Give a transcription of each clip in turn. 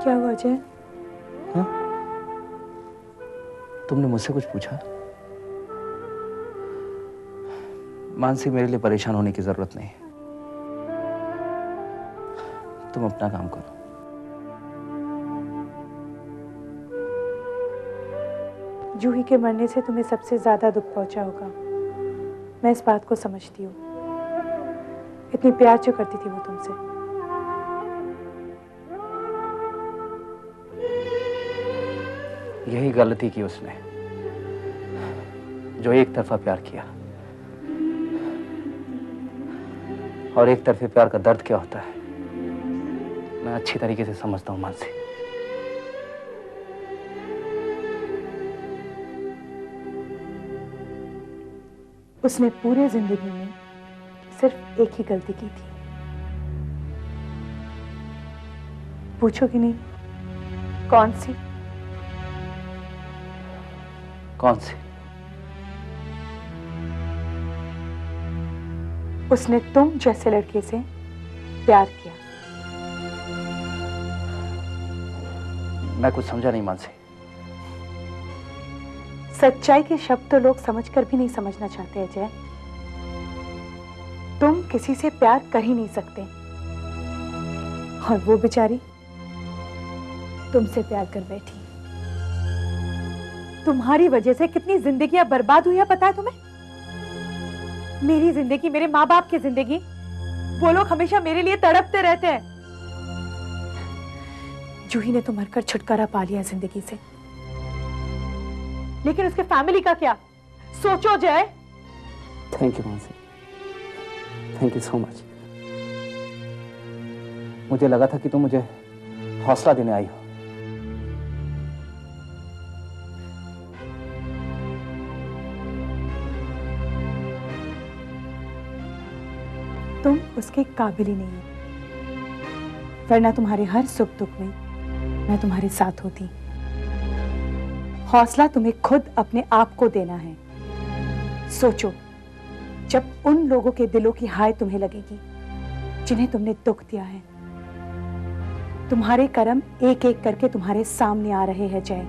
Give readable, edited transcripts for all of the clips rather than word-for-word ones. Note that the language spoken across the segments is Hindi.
क्या हुआ अजय? हाँ? तुमने मुझसे कुछ पूछा? मानसी, मेरे लिए परेशान होने की जरूरत नहीं। तुम अपना काम करो। जूही के मरने से तुम्हें सबसे ज्यादा दुख पहुंचा होगा। मैं इस बात को समझती हूँ। इतनी प्यार जो करती थी वो तुमसे। यही गलती की उसने, जो एक तरफा प्यार किया। और एक तरफे प्यार का दर्द क्या होता है मैं अच्छी तरीके से समझता हूं मानसी। उसने पूरे जिंदगी में सिर्फ एक ही गलती की थी। पूछोगी नहीं? कौन सी? कौन सी? उसने तुम जैसे लड़के से प्यार किया। मैं कुछ समझा नहीं मानसी। सच्चाई के शब्द तो लोग समझकर भी नहीं समझना चाहते अजय। तुम किसी से प्यार कर ही नहीं सकते, और वो बेचारी तुमसे प्यार कर बैठी। तुम्हारी वजह से कितनी जिंदगियां बर्बाद हुई है पता है तुम्हें? मेरी जिंदगी, मेरे माँ बाप की जिंदगी, वो लोग हमेशा मेरे लिए तड़पते रहते हैं। जूही ने तो मरकर छुटकारा पा लिया जिंदगी से, लेकिन उसके फैमिली का क्या? सोचो जय। Thank you Mansi, thank you so much. मुझे लगा था कि तुम मुझे हौसला देने आई हो। तुम उसके काबिल ही नहीं हो, वरना तुम्हारे हर सुख दुख में मैं तुम्हारे साथ होती। हौसला तुम्हें खुद अपने आप को देना है। सोचो, जब उन लोगों के दिलों की हाय तुम्हें लगेगी जिन्हें तुमने दुख दिया है। तुम्हारे कर्म एक एक करके तुम्हारे सामने आ रहे हैं जय।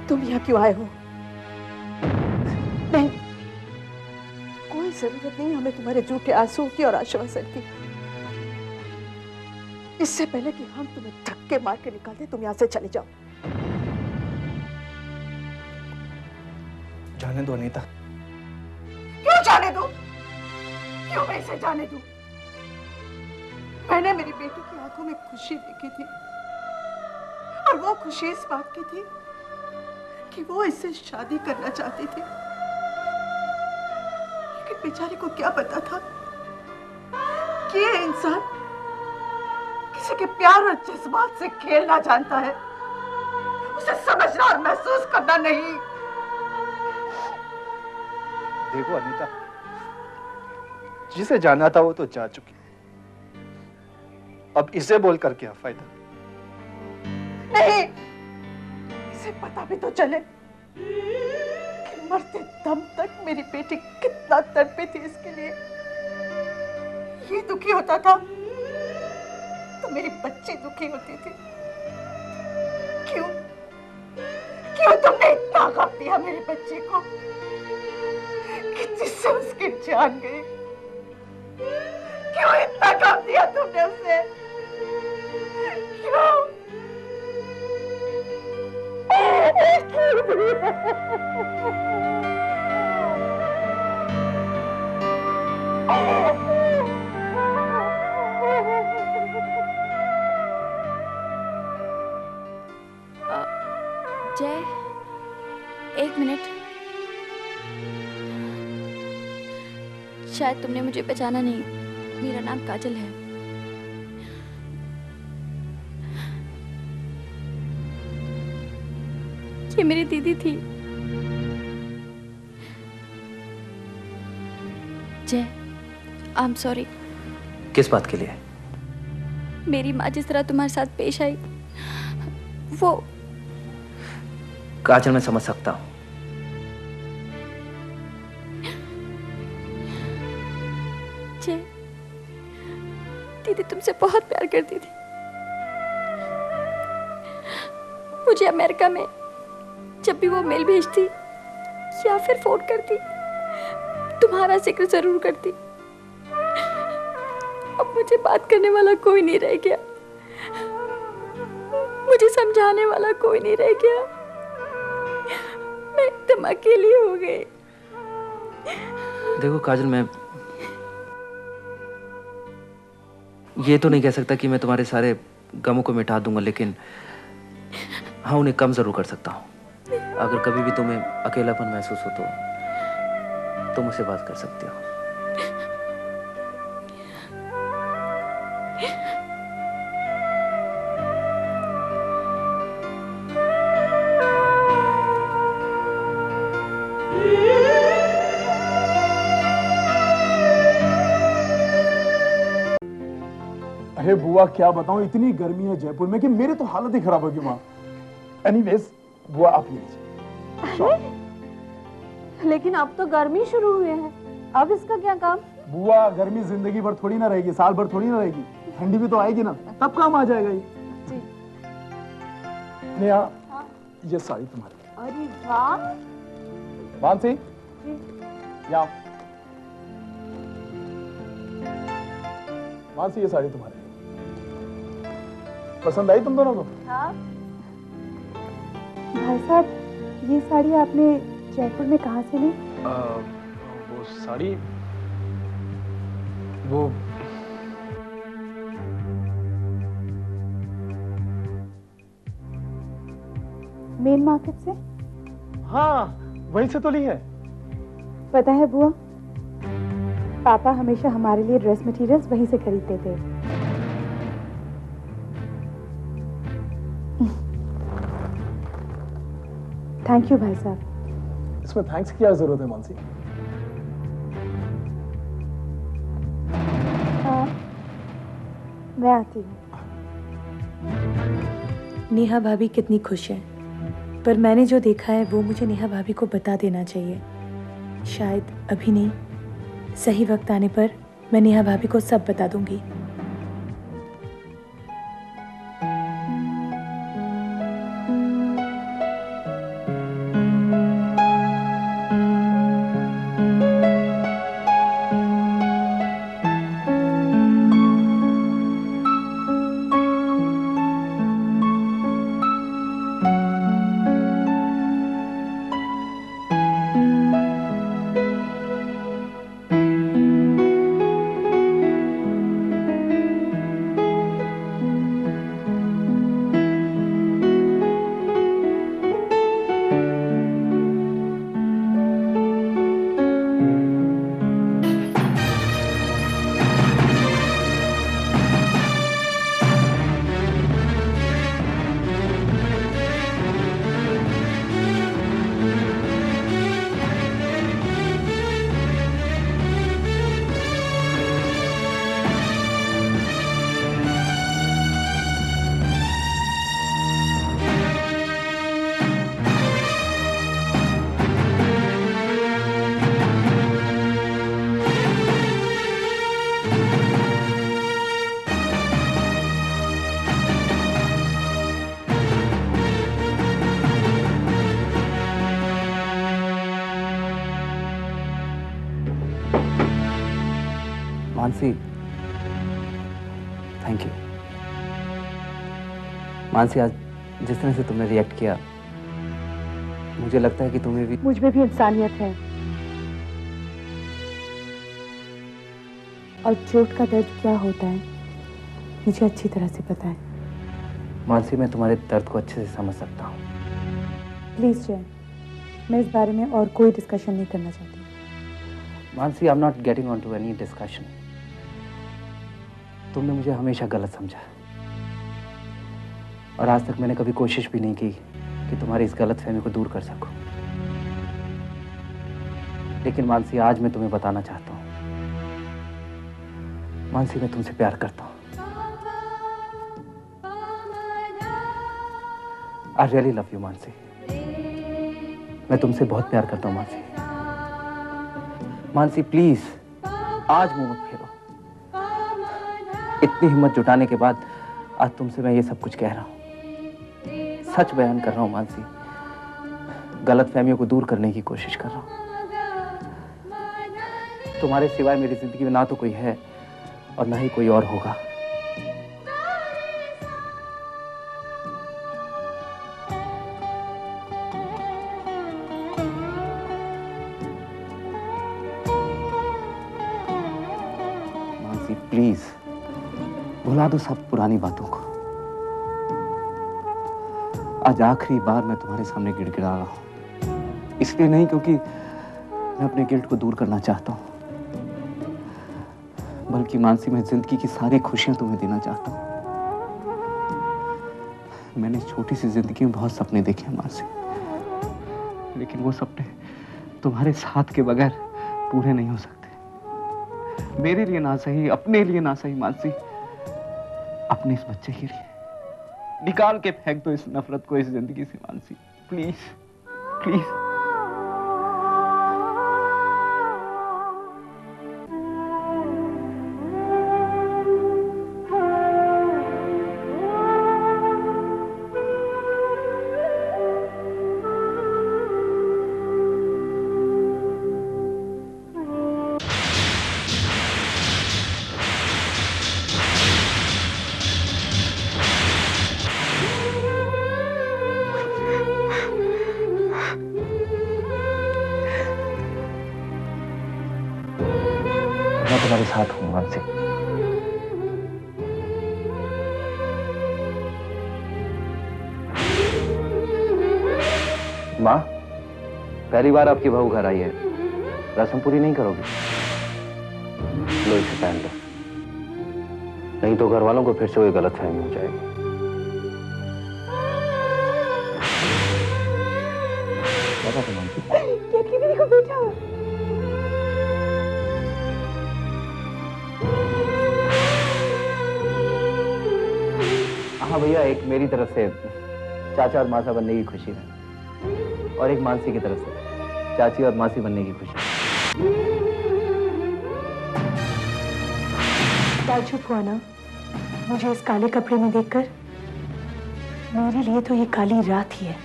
तुम यहाँ क्यों आए हो? नहीं, कोई जरूरत नहीं हमें तुम्हारे झूठे आंसू की और आश्वासन की। इससे पहले कि हम तुम्हें धक्के मार के निकाल दें, तुम यहाँ से चले जाओ। जाने दो अनीता। क्यों जाने दो? क्यों मैं इसे जाने दूं? मैंने मेरी बेटी की आंखों में खुशी देखी थी, और वो खुशी इस बात की थी कि वो इससे शादी करना चाहती थी। लेकिन बेचारी को क्या पता था कि ये इंसान किसी के प्यार और जज्बात से खेलना जानता है, उसे समझना और महसूस करना नहीं। देखो अनीता, जिसे जाना था वो तो जा चुकी, अब इसे बोलकर क्या फायदा। नहीं, इसे पता भी तो चले कि मरते दम तक मेरी बेटी कितना तड़पी थी इसके लिए। ये दुखी होता था तो मेरी बच्ची दुखी होती थी। क्यों क्यों तुमने इतना गम दिया मेरी बच्ची को कि जिससे उसकी जान गई? क्यों इतना गम दिया तुमने उसे? क्यों? जय, एक मिनट। शायद तुमने मुझे पहचाना नहीं, मेरा नाम काजल है। ये मेरी दीदी थी। जय, आई एम सॉरी। किस बात के लिए? मेरी माँ जिस तरह तुम्हारे साथ पेश आई, वो काजल मैं समझ सकता हूं। जय, दीदी तुमसे बहुत प्यार करती थी। मुझे अमेरिका में जब भी वो मेल भेजती या फिर फोन करती, तुम्हारा जिक्र जरूर करती। अब मुझे बात करने वाला कोई नहीं रह गया, मुझे समझाने वाला कोई नहीं रह गया। मैं एकदम अकेली हो गई। देखो काजल, मैं ये तो नहीं कह सकता कि मैं तुम्हारे सारे गमों को मिटा दूंगा, लेकिन हाँ, उन्हें कम जरूर कर सकता हूँ। अगर कभी भी तुम्हें अकेलापन महसूस हो तो तुम मुझसे बात कर सकते हो। अरे बुआ क्या बताऊं, इतनी गर्मी है जयपुर में कि मेरी तो हालत ही खराब होगी वहां। एनीवेज बुआ आप ये लीजिए। लेकिन अब तो गर्मी शुरू हुई है, अब इसका क्या काम? बुआ गर्मी जिंदगी भर थोड़ी ना रहेगी, साल भर थोड़ी ना रहेगी, ठंडी भी तो आएगी ना, तब काम आ जाएगा ये। जी। नेहा, ये साड़ी तुम्हारी। अरे वाह। मानसी, यहाँ। मानसी, ये साड़ी तुम्हारी। पसंद आई तुम दोनों को? हाँ। भाई साहब, ये साड़ी आपने जयपुर में कहाँ से ली? वो साड़ी, वो मेन मार्केट से। हाँ, वहीं से तो ली है। पता है बुआ, पापा हमेशा हमारे लिए ड्रेस मटेरियल्स वहीं से खरीदते थे। थैंक यू भाई साहब। इसमें थैंक्स की क्या जरूरत है मानसी? मैं आती हूँ। नेहा भाभी कितनी खुश है, पर मैंने जो देखा है वो मुझे नेहा भाभी को बता देना चाहिए। शायद अभी नहीं, सही वक्त आने पर मैं नेहा भाभी को सब बता दूंगी। Mansi, thank you. मानसी, आज जिस तरह से तुमने रिएक्ट किया, मुझे लगता है कि तुम्हें भी मुझ में भी इंसानियत है, और चोट का दर्द क्या होता है मुझे अच्छी तरह से पता है। मानसी, मैं तुम्हारे दर्द को अच्छे से समझ सकता हूँ। प्लीज जय, मैं इस बारे में और कोई डिस्कशन नहीं करना चाहती। Mansi, I am not getting on to any discussion. तुमने मुझे हमेशा गलत समझा, और आज तक मैंने कभी कोशिश भी नहीं की कि तुम्हारी इस गलतफहमी को दूर कर सकूं। लेकिन मानसी, आज मैं तुम्हें बताना चाहता हूं, मानसी, मैं तुमसे प्यार करता हूं। I really love you Mansi. मैं तुमसे बहुत प्यार करता हूं मानसी। मानसी, प्लीज आज मुंह मत फेरो। इतनी हिम्मत जुटाने के बाद आज तुमसे मैं ये सब कुछ कह रहा हूं, सच बयान कर रहा हूं मानसी। गलतफहमियों को दूर करने की कोशिश कर रहा हूं। तुम्हारे सिवाय मेरी जिंदगी में ना तो कोई है और ना ही कोई और होगा। मानसी, प्लीज भुला दो सब पुरानी बातों को। आज आखिरी बार मैं तुम्हारे सामने गिड़गिड़ा रहा हूं, इसलिए नहीं क्योंकि मैं अपने गिल्ट को दूर करना चाहता हूं, बल्कि मानसी, मैं जिंदगी की सारी खुशियां तुम्हें देना चाहता हूं। मैंने इस छोटी सी जिंदगी में बहुत सपने देखे हैं मानसी, लेकिन वो सपने तुम्हारे साथ के बगैर पूरे नहीं हो सकते। मेरे लिए ना सही, अपने लिए ना सही मानसी, अपने इस बच्चे के लिए। निकाल के फेंक दो इस नफरत को इस जिंदगी से मानसी, प्लीज प्लीज। मैं तुम्हारे साथ हूं मानसी। माँ, पहली बार आपकी बहू घर आई है, रस्म पूरी नहीं करोगी? लो, इसे पहन लो, नहीं तो घर वालों को फिर से कोई गलतफहमी हो जाएगी। क्या बात है मानसी? देखो बेटा, हाँ भैया, एक मेरी तरफ से चाचा और मासा बनने की खुशी है, और एक मानसी की तरफ से चाची और मासी बनने की खुशी। ताज्जुब हुआ ना मुझे इस काले कपड़े में देखकर? मेरे लिए तो ये काली रात ही है।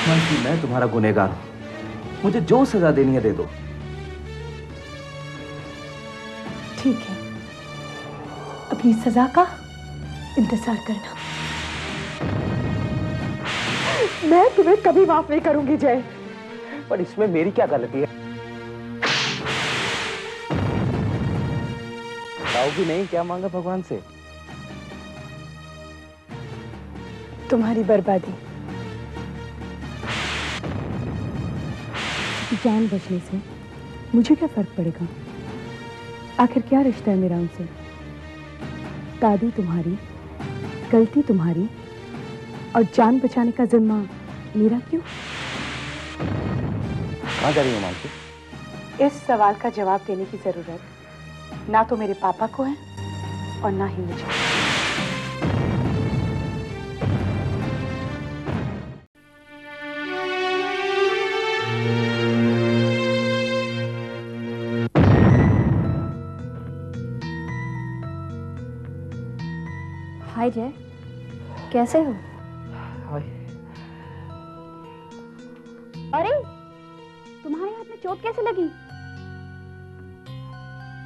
मानसी, मैं तुम्हारा गुनहगार हूं, मुझे जो सजा देनी है दे दो। ठीक है, अपनी सजा का इंतजार करना। मैं तुम्हें कभी माफ नहीं करूंगी जय। पर इसमें मेरी क्या गलती है? बताओगी नहीं क्या मांगा भगवान से? तुम्हारी बर्बादी। जान बचने से मुझे क्या फर्क पड़ेगा? आखिर क्या रिश्ता है मेरा उनसे? दादी तुम्हारी, गलती तुम्हारी, और जान बचाने का जिम्मा मेरा क्यों? कहाँ जा रही हो मानसी? इस सवाल का जवाब देने की जरूरत ना तो मेरे पापा को है और ना ही मुझे। हाय जय, कैसे हो? अरे तुम्हारे हाथ में चोट कैसे लगी?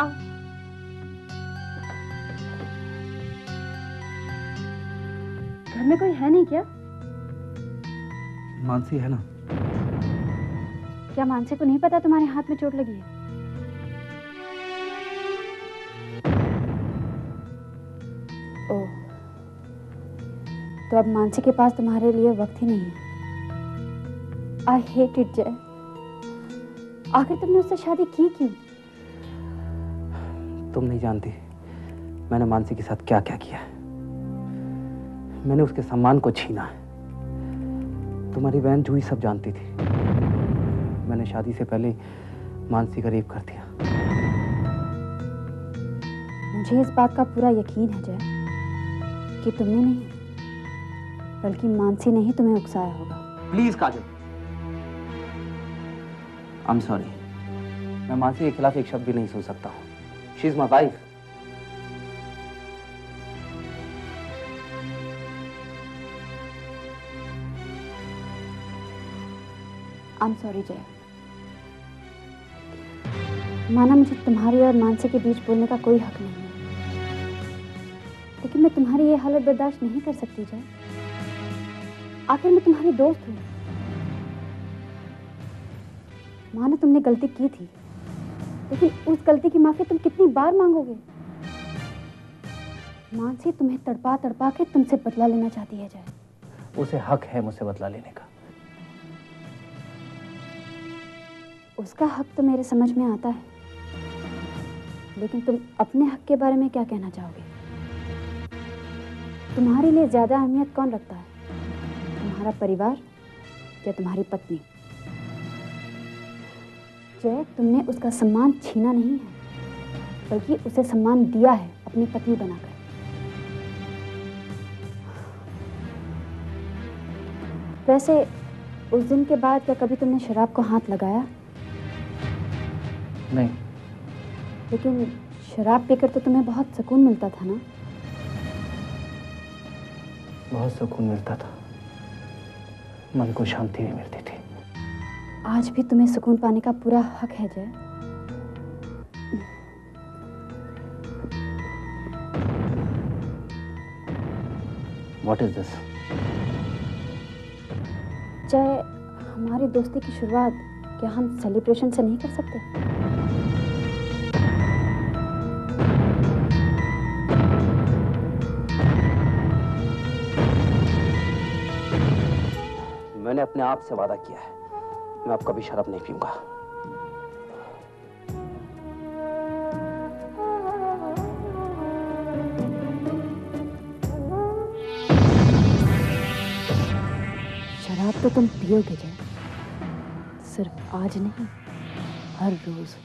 आओ। घर में कोई है नहीं क्या? मानसी है ना? क्या मानसी को नहीं पता तुम्हारे हाथ में चोट लगी है? ओह, तो अब मानसी के पास तुम्हारे लिए वक्त ही नहीं है। आई हेट इट जय। आखिर तुमने उससे शादी की क्यों? तुम नहीं जानती मैंने मानसी के साथ क्या क्या किया है। मैंने उसके सम्मान को छीना है। तुम्हारी बहन जूही सब जानती थी। मैंने शादी से पहले मानसी का रेप कर दिया। मुझे इस बात का पूरा यकीन है जय कि तुमने नहीं बल्कि मानसी ने ही तुम्हें उकसाया होगा। Please Kajal, I am sorry. मैं मानसी के खिलाफ एक शब्द भी नहीं सुन सकता हूँ। She is my wife. I am sorry जय। माना मुझे तुम्हारी और मानसी के बीच बोलने का कोई हक नहीं है, लेकिन मैं तुम्हारी ये हालत बर्दाश्त नहीं कर सकती जय। आखिर मैं तुम्हारी दोस्त हूँ। माना तुमने गलती की थी, लेकिन उस गलती की माफी तुम कितनी बार मांगोगे? मानसी तुम्हें तड़पा तड़पा के तुमसे बदला लेना चाहती है जय। उसे हक है मुझसे बदला लेने का। उसका हक तो मेरे समझ में आता है, लेकिन तुम अपने हक के बारे में क्या कहना चाहोगे? तुम्हारे लिए ज्यादा अहमियत कौन रखता है, तुम्हारा परिवार या तुम्हारी पत्नी? जय, तुमने उसका सम्मान छीना नहीं है, बल्कि उसे सम्मान दिया है अपनी पत्नी बनाकर। वैसे उस दिन के बाद क्या कभी तुमने शराब को हाथ लगाया? नहीं। लेकिन शराब पीकर तो तुम्हें बहुत सुकून मिलता था ना? बहुत सुकून मिलता था, मन को शांति भी मिलती थी। आज भी तुम्हें सुकून पाने का पूरा हक है जय। What is this? जय, हमारी दोस्ती की शुरुआत क्या हम सेलिब्रेशन से नहीं कर सकते? मैंने अपने आप से वादा किया है, मैं अब कभी शराब नहीं पीऊंगा। शराब तो तुम पियोगे जय, सिर्फ आज नहीं, हर रोज।